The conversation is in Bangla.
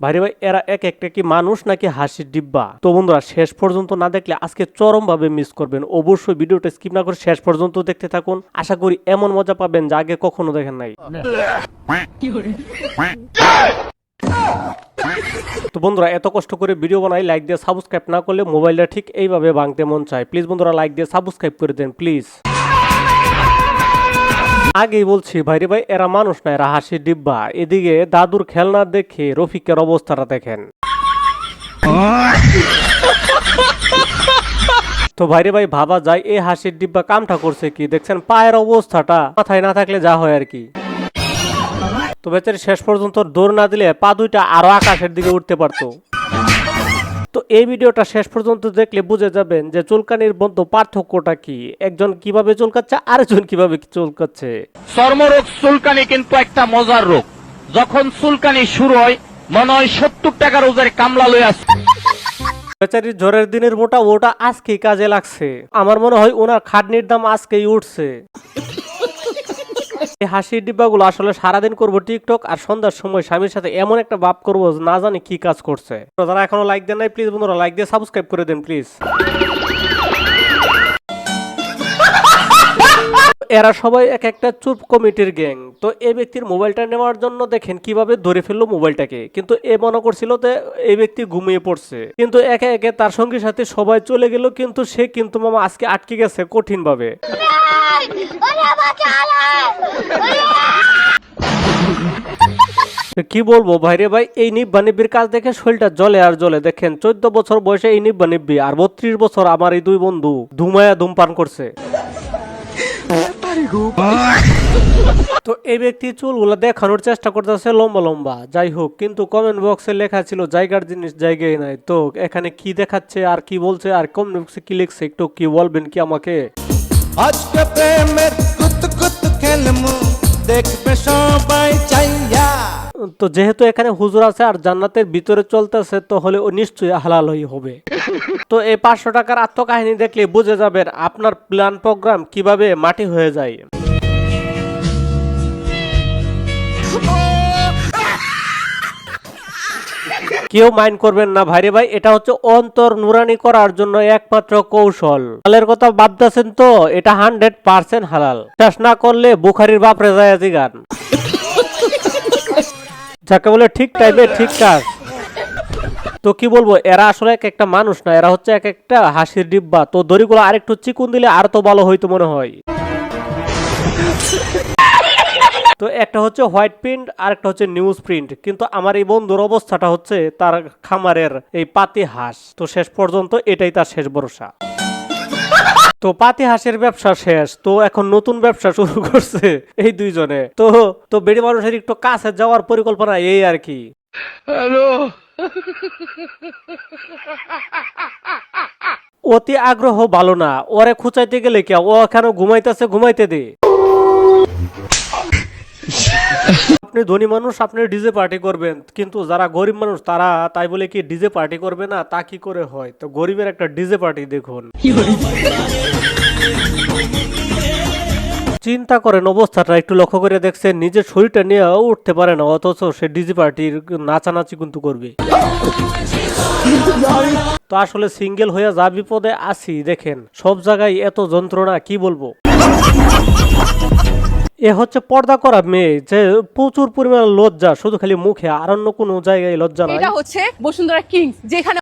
ভাই ভাই এরা এক একটা কি মানুষ নাকি হাসির ডিব্বা? তো বন্ধুরা শেষ পর্যন্ত না দেখলে আজকে চরম ভাবে মিস করবেন। অবশ্যই ভিডিওটা স্কিপ না করে শেষ পর্যন্ত দেখতে থাকুন। আশা করি এমন মজা পাবেন যা আগে কখনো দেখেন নাই। তো বন্ধুরা এত কষ্ট করে ভিডিও বানাই, লাইক দিয়ে সাবস্ক্রাইব না করলে মোবাইলটা ঠিক এইভাবে ভাঙতে মন চায়। প্লিজ বন্ধুরা লাইক দিয়ে সাবস্ক্রাইব করে দেন প্লিজ। আগেই বলছি ভাইরে ভাই এরা মানুষ না, এরা হাসির ডিব্বা। এদিকে দাদুর খেলনা দেখে রফিকের অবস্থাটা দেখেন। তো ভাইরে ভাই ভাবা যায় এই হাসির ডিব্বা কামটা করছে কি? দেখছেন পায়ের অবস্থাটা, মাথায় না থাকলে যা হয় আর কি। তো বেচারি শেষ পর্যন্ত দৌড় না দিলে পা দুইটা আরো আকাশের দিকে উঠতে পারতো। তো এই ভিডিওটা শেষ পর্যন্ত দেখলে বুঝে যাবেন যে চুলকানির মধ্যে পার্থক্যটা কি, একজন কিভাবে চুলকাচ্ছে আরেকজন কিভাবে চুলকাচ্ছে। চর্মরোগ চুলকানি কিন্তু একটা মজার রোগ। যখন চুলকানি শুরু হয় মনে হয় 70 টাকার ওজের কামলা লই আছে। বেচারির জ্বরের দিনের ওটা আজকেই কাজে লাগছে। আমার মনে হয় ওনার খাটনির দাম আজকেই উঠছে। এই হাসির ডিব্বাগুলো আসলে সারাদিন করবো টিকটক, আর সন্ধ্যার সময় স্বামীর সাথে এমন একটা ভাব করবো না জানি কি কাজ করছে। তো যারা এখনো লাইক দেন নাই প্লিজ বন্ধুরা লাইক দিয়ে সাবস্ক্রাইব করে দেন প্লিজ। এরা সবাই এক একটা চুপ কমিটির গ্যাং। তো এই ব্যক্তির মোবাইলটা নেওয়ার জন্য দেখেন কিভাবে ধরে ফেললো মোবাইলটাকে, কিন্তু এ মনে করছিল যে এই ব্যক্তি ঘুমিয়ে পড়ছে, কিন্তু একে একে তার সঙ্গীর সাথে সবাই চলে গেল, কিন্তু সে কিন্তু মামা আজকে আটকে গেছে কঠিন ভাবে। কি বলবো ভাইরে ভাই, এই নিব্বা নিব্বির কাজ দেখে শরীরটা জ্বলে আর জ্বলে। দেখেন 14 বছর বয়সে এই নিব্বা নিব্বি, আর 32 বছর আমার এই দুই বন্ধু ধুমায়া ধূমপান করছে। তো এই ব্যক্তি চুলগুলো দেখানোর চেষ্টা করতেছে লম্বা লম্বা, যাই হোক, কিন্তু কমেন্ট বক্সে লেখা ছিল জায়গার জিনিস জায়গায় নাই। তো এখানে কি দেখাচ্ছে আর কি বলছে আর কমেন্ট বক্সে কি লিখছে একটু কি বলবেন কি আমাকে? আজকে প্রেমের কুত কুত খেলমু দেখবে সবাই চাইয়া। তো যেহেতু এখানে হুজুর আছে আর জান্নাতের ভিতরে চলতেছে, তো হলে ও নিশ্চয়ই হালালই হবে। তো এই 500 টাকার আত্মকাহিনী দেখলে বুঝে যাবেন আপনার প্ল্যান প্রোগ্রাম কিভাবে মাটি হয়ে যায়। কেউ মাইন্ড করবেন না ভাইরে ভাই, এটা হচ্ছে অন্তর নুরানি করার জন্য একমাত্র কৌশল। হালালের কথা ভাবতেছেন তো, এটা 100% হালাল। চাষ না করলে বুখারির বাপরে যায় গান, যাকে বলে ঠিক টাইমে ঠিক কাজ। তো কি বলবো, এরা আসলে এক একটা মানুষ না, এরা হচ্ছে এক একটা হাসির ডিব্বা। তো দড়িগুলো আরেকটু চিকুন দিলে আর তো ভালো হইতো মনে হয়। তো একটা হচ্ছে হোয়াইট প্রিন্ট আর একটা হচ্ছে নিউজ প্রিন্ট, কিন্তু আমার এই বন্ধুর অবস্থাটা হচ্ছে তার খামারের এই পাতি হাঁস। তো শেষ পর্যন্ত এটাই তার শেষ ভরসা। তো পাতি হাঁসের ব্যবসা শেষ, তো এখন নতুন ব্যবসা শুরু করছে এই দুইজনে। তো বেড়ি মানুষের একটু কাছে যাওয়ার পরিকল্পনা এই আর কি। অতি আগ্রহ ভালো না, ওরে খুঁচাইতে গেলে কে, ও এখানে ঘুমাইতেছে, ঘুমাইতে দে। আপনি ধনী মানুষ, আপনি ডিজে পার্টি করবেন, কিন্তু যারা গরিব মানুষ তারা তাই বলে কি ডিজে পার্টি করবে না? তা কি করে হয়? তো গরিবের একটা ডিজে পার্টি দেখুন। চিন্তা করেন অবস্থাটা একটু লক্ষ্য করে দেখছেন, নিজের শরীরটা নিয়ে উঠতে পারে না, অথচ সে ডিজে পার্টির নাচানাচি কিন্তু করবে। তো আসলে সিঙ্গেল হয়ে যা বিপদে আছি, দেখেন সব জায়গায় এত যন্ত্রণা, কি বলবো। এ হচ্ছে পর্দা করা মেয়ে, যে প্রচুর পরিমাণে লজ্জা, শুধু খালি মুখে, আর অন্য কোনো জায়গায় লজ্জা নাই। এটা হচ্ছে বসুন্ধরা কিংস, যেখানে